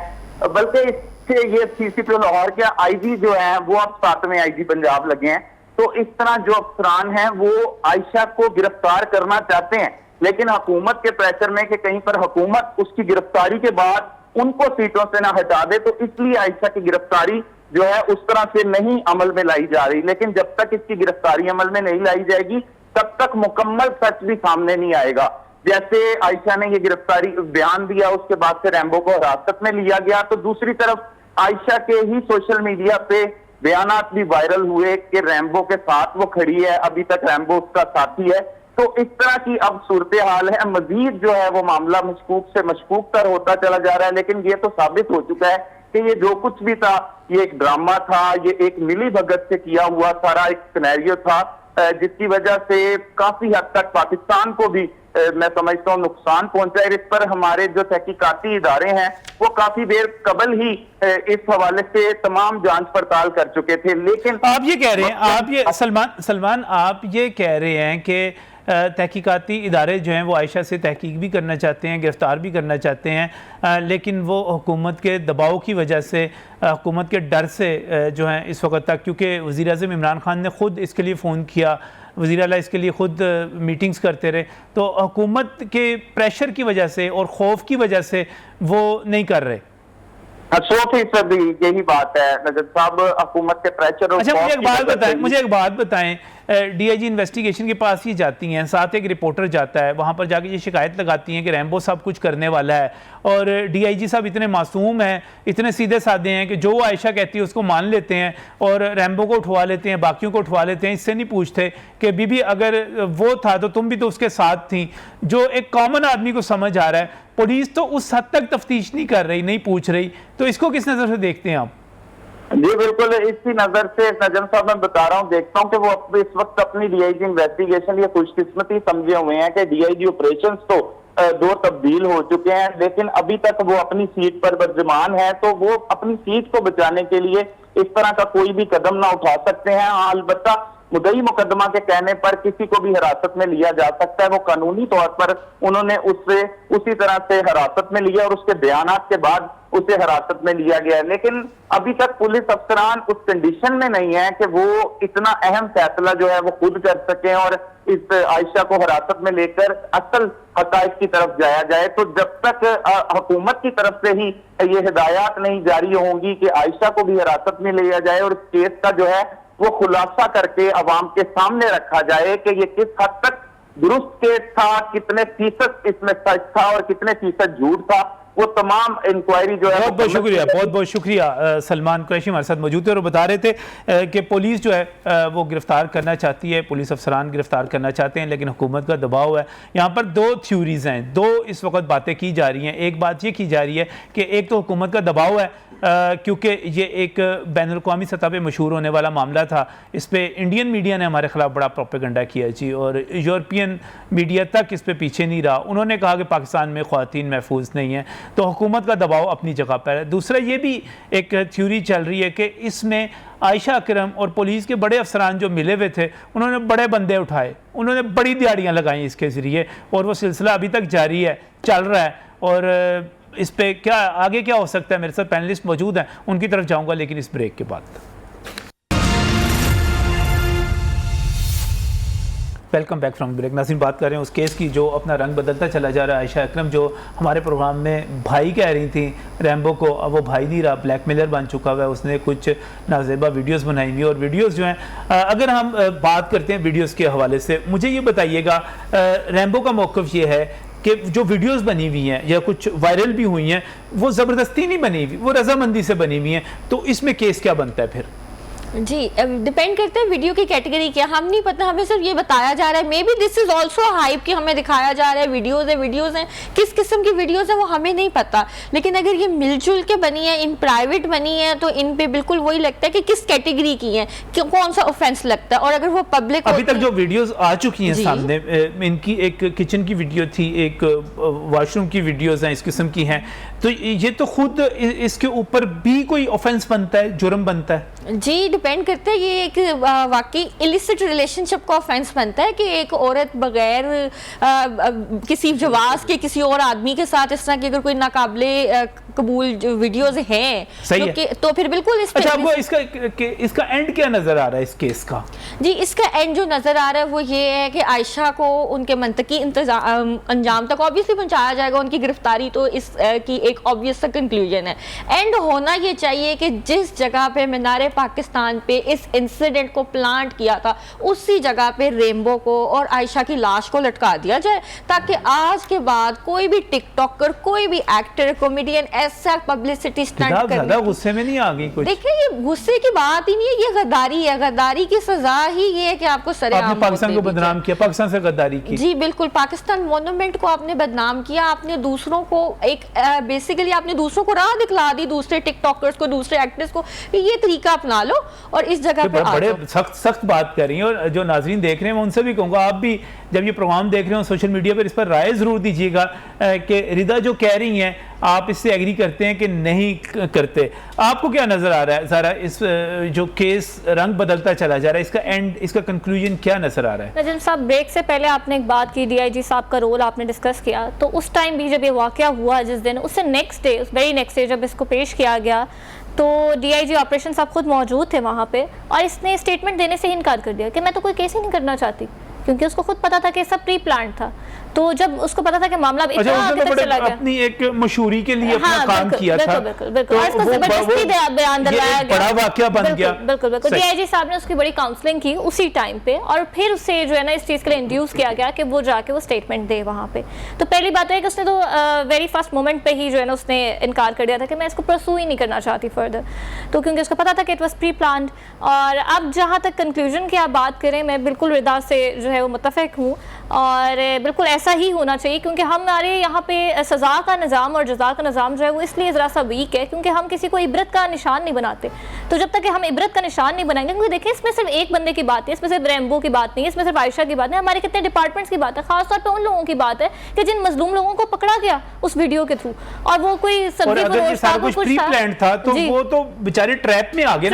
बल्कि इससे ये CCP लाहौर के आईजी जो है वो अब 7वें आईजी पंजाब लगे हैं। तो इस तरह जो अफसरान हैं वो आयशा को गिरफ्तार करना चाहते हैं, लेकिन हुकूमत के प्रेशर में कि कहीं पर हुकूमत उसकी गिरफ्तारी के बाद उनको सीटों से ना हटा दे, तो इसलिए आयशा की गिरफ्तारी जो है उस तरह से नहीं अमल में लाई जा रही। लेकिन जब तक इसकी गिरफ्तारी अमल में नहीं लाई जाएगी तब तक मुकम्मल सच भी सामने नहीं आएगा। जैसे आयशा ने ये गिरफ्तारी बयान दिया, उसके बाद से रैम्बो को हिरासत में लिया गया, तो दूसरी तरफ आयशा के ही सोशल मीडिया पे बयानात भी वायरल हुए कि रैम्बो के साथ वो खड़ी है, अभी तक रैम्बो उसका साथी है। तो इस तरह की अब सूरत हाल है। मजीद जो है वो मामला मशकूक से मशकूक तर होता चला जा रहा है, लेकिन ये तो साबित हो चुका है कि ये जो कुछ भी था ये एक ड्रामा था, ये एक मिली भगत से किया हुआ सारा एक सिनेरियो था, जिसकी वजह से काफी हद तक पाकिस्तान को भी मैं समझता हूँ नुकसान पहुंचा है। इस पर हमारे जो तहकीकाती इदारे हैं वो काफी देर कबल ही इस हवाले से तमाम जांच पड़ताल कर चुके थे। लेकिन आप ये कह रहे हैं, आप ये सलमान आप ये कह रहे हैं कि तहकीकाती इदारे जो हैं वो आयशा से तहकीक भी करना चाहते हैं, गिरफ़्तार भी करना चाहते हैं, लेकिन वो हुकूमत के दबाव की वजह से, हुकूमत के डर से जो हैं इस वक्त तक, क्योंकि वज़ीर-ए-आज़म इमरान खान ने ख़ुद इसके लिए फ़ोन किया, वज़ीर आला इसके लिए ख़ुद मीटिंग्स करते रहे, तो हुकूमत के प्रेशर की वजह से और खौफ की वजह से वो नहीं कर रहे। 100% यही बात है नजर साहब, हुकूमत के प्रेशर। अच्छा मुझे एक बात बताएं, डीआईजी इन्वेस्टिगेशन के पास ही जाती हैं, साथ एक रिपोर्टर जाता है, वहाँ पर जाके ये शिकायत लगाती हैं कि रैम्बो सब कुछ करने वाला है, और डीआईजी साहब इतने मासूम हैं, इतने सीधे साधे हैं कि जो आयशा कहती है उसको मान लेते हैं और रैम्बो को उठवा लेते हैं, बाकियों को उठवा लेते हैं। इससे नहीं पूछते कि बीबी अगर वो था तो तुम भी तो उसके साथ थी, जो एक कॉमन आदमी को समझ आ रहा है। पुलिस तो उस हद तक तफ्तीश नहीं कर रही, नहीं पूछ रही, तो इसको किस नज़र से देखते हैं आप? जी बिल्कुल, इसी नजर से नजम साहब मैं बता रहा हूँ, देखता हूँ कि वो इस वक्त अपनी डीआईजी इन्वेस्टिगेशन ये खुशकिस्मती समझे हुए हैं कि डीआईजी ऑपरेशंस तो 2 तब्दील हो चुके हैं, लेकिन अभी तक वो अपनी सीट पर बरजमान है। तो वो अपनी सीट को बचाने के लिए इस तरह का कोई भी कदम ना उठा सकते हैं। अलबत्ता मुद्दई मुकदमा के कहने पर किसी को भी हिरासत में लिया जा सकता है। वो कानूनी तौर पर उन्होंने उससे उसी तरह से हिरासत में लिया और उसके बयानात के बाद उसे हिरासत में लिया गया है, लेकिन अभी तक पुलिस अफसरान उस कंडीशन में नहीं है कि वो इतना अहम फैसला जो है वो खुद कर सकें और इस आयशा को हिरासत में लेकर असल हकायक की तरफ जाया जाए। तो जब तक हुकूमत की तरफ से ही ये हिदायत नहीं जारी होंगी कि आयशा को भी हिरासत में लिया जाए और इस केस का जो है वो खुलासा करके अवाम के सामने रखा जाए कि ये किस हद तक दुरुस्त केस था, कितने फीसद इसमें सच था और कितने फीसद झूठ था, वो तमाम इंक्वायरी जो है बहुत बहुत शुक्रिया, बहुत बहुत शुक्रिया। सलमान कुरैशी हमारे साथ मौजूद थे और बता रहे थे कि पुलिस जो है वो गिरफ्तार करना चाहती है, पुलिस अफसरान गिरफ्तार करना चाहते हैं, लेकिन हुकूमत का दबाव है। यहाँ पर दो थ्योरीज हैं, दो इस वक्त बातें की जा रही हैं। एक बात ये की जा रही है कि एक तो हुकूमत का दबाव है, क्योंकि ये एक बैनुल-अक़वामी सतह पे मशहूर होने वाला मामला था। इस पे इंडियन मीडिया ने हमारे खिलाफ बड़ा प्रोपेगेंडा किया जी, और यूरोपियन मीडिया तक इस पे पीछे नहीं रहा। उन्होंने कहा कि पाकिस्तान में ख़वातीन महफूज नहीं है, तो हुकूमत का दबाव अपनी जगह पर है। दूसरा ये भी एक थ्योरी चल रही है कि इसमें आयशा अकरम और पुलिस के बड़े अफसरान जो मिले हुए थे, उन्होंने बड़े बंदे उठाए, उन्होंने बड़ी दिहाड़ियाँ लगाई इसके ज़रिए, और वो सिलसिला अभी तक जारी है, चल रहा है। और इस पे क्या आगे क्या हो सकता है, मेरे साथ पैनलिस्ट मौजूद हैं, उनकी तरफ जाऊंगा लेकिन इस ब्रेक के बाद। Welcome back from break. नाज़रीन, बात कर रहे हैं उस केस की जो अपना रंग बदलता चला जा रहा है। आयशा अकरम जो हमारे प्रोग्राम में भाई कह रही थी रैम्बो को, अब वो भाई नहीं रहा, ब्लैकमेलर बन चुका हुआ है। उसने कुछ नाजेबा वीडियोस बनाई हुई, और वीडियोस जो हैं, अगर हम बात करते हैं वीडियोस के हवाले से, मुझे ये बताइएगा रैम्बो का मौक़िफ़ ये है कि जो वीडियोस बनी हुई हैं या कुछ वायरल भी हुई हैं, वो ज़बरदस्ती नहीं बनी हुई, वो रजामंदी से बनी हुई हैं, तो इसमें केस क्या बनता है फिर? जी, डिपेंड करता है वीडियो की कैटेगरी क्या, हम नहीं पता, हमें सिर्फ ये बताया जा रहा है। May be this is also hype कि हमें दिखाया जा रहा है वीडियोस हैं, किस किस्म की वीडियोस हैं वो हमें नहीं पता। लेकिन अगर ये मिलजुल के बनी है, इन प्राइवेट बनी है, तो इन पे बिल्कुल वही लगता है कि किस कैटेगरी की है, कौन सा ऑफेंस लगता है। और अगर वो पब्लिक अभी तक जो वीडियोस आ चुकी हैं सामने, इनकी एक किचन की वीडियो थी, एक वॉशरूम की वीडियोस हैं, इस किस्म की हैं, तो ये तो खुद इसके ऊपर भी कोई ऑफेंस बनता है, जुर्म बनता है जी। डिपेंड करता है, ये एक वाकई इलिसिट रिलेशनशिप का ऑफेंस बनता है कि एक औरत बगैर किसी जवाज के किसी और आदमी के साथ इस तरह की अगर कोई नाकाबिले कबूल वीडियोस हैं तो फिर बिल्कुल इस पे। अच्छा, आपको इसका एंड क्या नजर आ रहा है इस केस का? जी, इसका एंड जो नजर आ रहा है वो ये है कि आयशा को उनके मंतकी अंजाम तक ऑब्वियसली पहुंचाया जाएगा, उनकी गिरफ्तारी तो इस की एक ऑब्वियस कंक्लूजन है। एंड होना ये चाहिए कि जिस जगह पे मीनार पाकिस्तान पे इस इंसिडेंट को प्लांट किया था, उसी जगह पे रेम्बो को और आयशा की लाश को लटका दिया जाए, ताकि आज के बाद कोई भी टिकटॉकर, कोई भी एक्टर, कॉमेडियन ऐसा पब्लिसिटी स्टंट कर। ज़्यादा गुस्से में नहीं आ गई कुछ? देखिए, ये गुस्से की बात ही नहीं है, ये गद्दारी है। गद्दारी की सजा ही ये है कि आपको सरेआम आपने पाकिस्तान को बदनाम किया, पाकिस्तान से गद्दारी की। जी बिल्कुल, पाकिस्तान मॉन्यूमेंट को आपने बदनाम किया, आपने दूसरों को एक बेसिकली आपने दूसरों को राह दिखला दी, दूसरे टिकटॉकर्स को, दूसरे एक्टर्स को, ये तरीका अपना लो और इस जगह पे बड़े सख्त बात कर रही हैं। और जो नाजरीन देख रहे हैं मैं उनसे भी कहूँगा, आप भी जब ये प्रोग्राम देख रहे हो सोशल मीडिया पर, इस पर राय ज़रूर दीजिएगा कि रिदा जो कह रही हैं आप इससे एग्री करते हैं कि नहीं करते। आपको क्या नज़र आ रहा है ज़रा, इस जो केस रंग बदलता चला जा रहा है, इसका एंड, इसका कंक्लूजन क्या नज़र आ रहा है? नजम साहब, ब्रेक से पहले आपने एक बात की, डीआईजी साहब का रोल आपने डिस्कस किया, तो उस टाइम भी जब ये वाक़या हुआ जिस दिन, उससे नेक्स्ट डे, उस वेरी नेक्स्ट डे जब इसको पेश किया गया, तो डीआईजी ऑपरेशन साहब खुद मौजूद थे वहाँ पे, और इसने स्टेटमेंट देने से इनकार कर दिया कि मैं तो कोई केस ही नहीं करना चाहती, क्योंकि उसको खुद पता था कि सब प्री प्लान था। तो जब उसको पता था कि मामला इतना आगे तक चला गया, अपनी एक मशहूरी के लिए अपना काम किया था, बिल्कुल इसको जबरदस्ती बयान दिलाया गया, बड़ा वाकया बन गया। बिल्कुल डीआईजी साहब ने उसकी बड़ी काउंसलिंग की उसी टाइम पे, और फिर उससे जो है ना इस चीज़ के लिए इंड्यूस किया गया कि वो जाके वो स्टेटमेंट दे वहाँ पे। तो पहली बात है कि उसने तो वेरी फर्स्ट मोमेंट पे ही जो है ना उसने इनकार कर दिया था कि मैं इसको परसू ही नहीं करना चाहती फर्दर, तो क्योंकि उसको पता था कि इट वॉज प्री प्लान्ड। और अब जहाँ तक कंक्लूजन की आप बात करें, मैं बिल्कुल रिदा से जो है वो मुत्तफिक हूँ, और बिल्कुल ऐसा ही होना चाहिए, क्योंकि हमारे यहाँ पे सज़ा का निज़ाम और जज़ा का निज़ाम जो है वो इसलिए ज़रा सा वीक है क्योंकि हम किसी को इबरत का निशान नहीं बनाते। तो जब तक कि हम इबरत का निशान नहीं बनाएंगे, क्योंकि देखिए इसमें सिर्फ एक बंदे की बात है, इसमें सिर्फ रैम्बो की बात नहीं है, इसमें सिर्फ आयशा की बात नहीं, हमारे कितने डिपार्टमेंट्स की बात है, खासतौर पर उन लोगों की बात है कि जिन मजलूम लोगों को पकड़ा गया उस वीडियो के थ्रू, और वो कोई सब्जी था तो वो तो बेचारे ट्रैप में आ गए।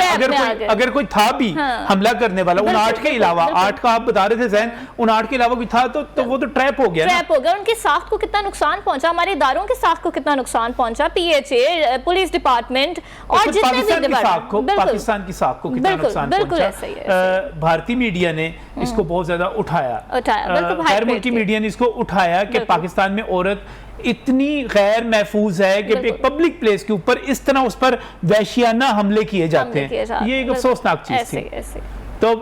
अगर कोई था भी हमला करने वाला उन 8 के अलावा, 8 का आप बता रहे थे ज़ैन, उन 8 के अलावा भी था, तो वो तो ट्रैप हो गया। उनकी साख को कितना नुकसान पहुंचा, हमारे इदारों के साख को कितना नुकसान पहुंचा, पीएचए, पुलिस डिपार्टमेंट और जितने भी पाकिस्तान की साख को कितना नुकसान पहुंचा। भारतीय मीडिया ने इसको बहुत ज्यादा उठाया, गैर मुल्की मीडिया ने इसको उठाया कि पाकिस्तान में औरत इतनी गैर महफूज है कि एक पब्लिक प्लेस के ऊपर इस तरह उस पर वहशियाना हमले किए जाते हैं। ये एक अफसोसनाक चीज थी। तो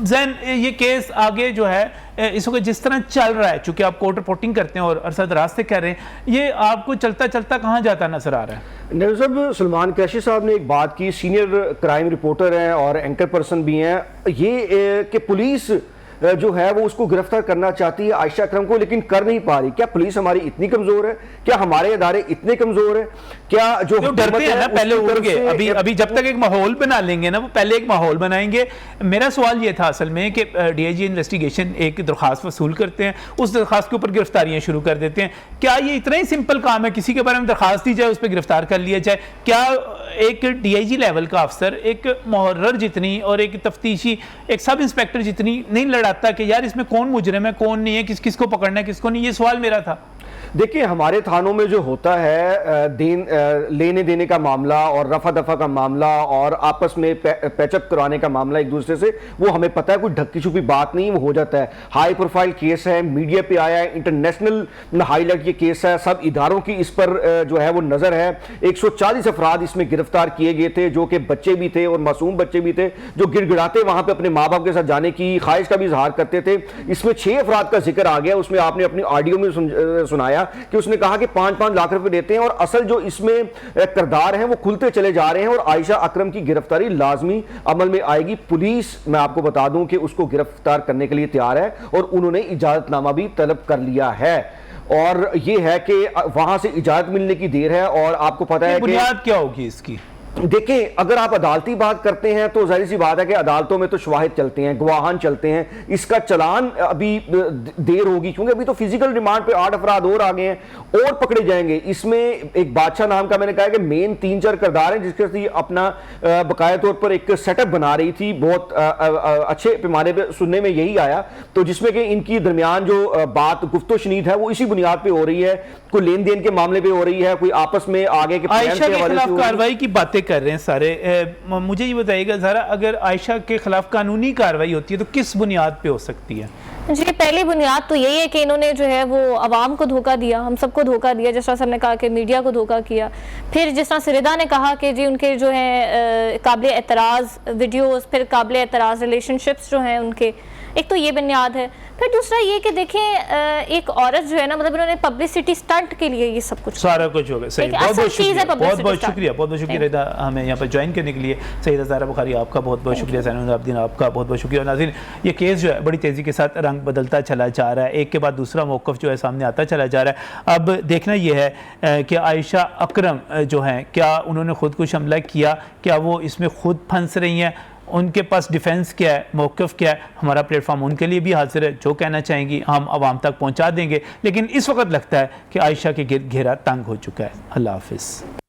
जैन ये केस आगे जो है इस वक्त जिस तरह चल रहा है, चूंकि आप कोर्ट रिपोर्टिंग करते हैं और अरसद रास्ते कर रहे हैं, ये आपको चलता चलता कहाँ जाता नजर आ रहा है? नज़र साहब, सलमान कुरैशी साहब ने एक बात की, सीनियर क्राइम रिपोर्टर हैं और एंकर पर्सन भी हैं, ये कि पुलिस जो है वो उसको गिरफ्तार करना चाहती है आयशा अकरम को, लेकिन कर नहीं पा रही। क्या पुलिस हमारी इतनी कमजोर है? क्या हमारे इदारे इतने कमजोर है? क्या जो डरते हैं ना पहले उड़ के, अभी जब तक एक माहौल बना लेंगे ना, वो पहले एक माहौल बनाएंगे। मेरा सवाल ये था असल में कि डीआईजी इन्वेस्टिगेशन एक दरख्वास्त वसूल करते हैं, उस दरख्वास्त के ऊपर गिरफ्तारियां शुरू कर देते हैं। क्या ये इतना ही सिंपल काम है, किसी के बारे में दरख्वास्त दी जाए, उस पर गिरफ्तार कर लिया जाए? क्या एक डीआईजी लेवल का अफसर एक मुहर्रर जितनी और एक तफ्तीशी एक सब इंस्पेक्टर जितनी नहीं लड़ाता कि यार इसमें कौन मुजरिम है कौन नहीं है, किस किस को पकड़ना है किसको नहीं? ये सवाल मेरा था। देखिए, हमारे थानों में जो होता है लेने देने का मामला और रफा दफा का मामला और आपस में पैचअप करवाने का मामला एक दूसरे से, वो हमें पता है, कोई ढक्की छुपी बात नहीं, वो हो जाता है। हाई प्रोफाइल केस है, मीडिया पे आया है, इंटरनेशनल हाईलाइट ये केस है, सब इदारों की इस पर जो है वो नजर है। 140 अफराद इसमें गिरफ्तार किए गए थे, जो कि बच्चे भी थे और मासूम बच्चे भी थे, जो गिड़गिड़ाते वहां पर अपने माँ बाप के साथ जाने की ख्वाहिश का भी इजहार करते थे। इसमें 6 अफराद का जिक्र आ गया, उसमें आपने अपनी ऑडियो में सुनाया कि उसने कहा कि 5-5 लाख रुपए देते हैं, और असल जो इसमें किरदार हैं वो खुलते चले जा रहे हैं, और आयशा अकरम की गिरफ्तारी लाजमी अमल में आएगी। पुलिस, मैं आपको बता दूं कि उसको गिरफ्तार करने के लिए तैयार है और उन्होंने इजाजतनामा भी तलब कर लिया है, और ये है कि वहां से इजाजत मिलने की देर है। और आपको पता है कि बुनियाद क्या होगी इसकी? देखें, अगर आप अदालती बात करते हैं तो जाहिर सी बात है कि अदालतों में तो शवाहिद चलते हैं, गवाहान चलते हैं, इसका चलान अभी देर होगी, क्योंकि अभी तो फिजिकल रिमांड पे 8 अफराद और आ गए हैं और पकड़े जाएंगे। इसमें एक बादशाह नाम का, मैंने कहा कि मेन 3-4 किरदार हैं जिसके लिए अपना बकाया तौर पर एक सेटअप बना रही थी, बहुत अच्छे पैमाने पर सुनने में यही आया, तो जिसमें कि इनकी दरमियान जो बात गुफ्तो शनीद है वो इसी बुनियाद पर हो रही है, कोई लेन देन के मामले पर हो रही है, कोई आपस में आगे के आयशा के खिलाफ कार्रवाई की बातें कर रहे हैं सारे। मुझे ये बताइएगा जरा, अगर आयशा के खिलाफ कानूनी कार्रवाई होती है तो किस बुनियाद पे हो सकती है? जी, पहली बुनियाद तो यही है कि इन्होंने जो है वो अवाम को धोखा दिया, हम सबको धोखा दिया, जिस तरह से हमने कहा कि मीडिया को धोखा किया। फिर जिस तरह सिरिदा ने कहा कि जी उनके जो है काबिल एतराज़ वीडियोस, फिर काबिल एतराज़ रिलेशनशिप्स जो हैं उनके, एक तो ये बुनियाद है। फिर दूसरा ये कि देखें, एक औरत जो है ना, मतलब इन्होंने पब्लिसिटी स्टंट के लिए ये सब कुछ सारा कुछ हो गया। सही, बहुत बहुत शुक्रिया, बहुत बहुत शुक्रिया रिदा हमें यहाँ पर ज्वाइन करने के लिए। सईदा ज़हरा बुखारी आपका बहुत बहुत शुक्रिया, ज़ैनुल आबिदीन आपका बहुत बहुत शुक्रिया। नाज़रीन, ये केस जो है बड़ी तेज़ी के साथ रंग बदलता चला जा रहा है, एक के बाद दूसरा मौक़िफ़ जो है सामने आता चला जा रहा है। अब देखना ये है कि आयशा अकरम जो हैं, क्या उन्होंने खुदकुश हमला किया, क्या वो इसमें खुद फंस रही हैं, उनके पास डिफेंस क्या है, मौक़िफ़ क्या है? हमारा प्लेटफॉर्म उनके लिए भी हाजिर है, जो कहना चाहेंगी हम आवाम तक पहुंचा देंगे। लेकिन इस वक्त लगता है कि आयशा के घेरा तंग हो चुका है। अल्लाह हाफ़िज़।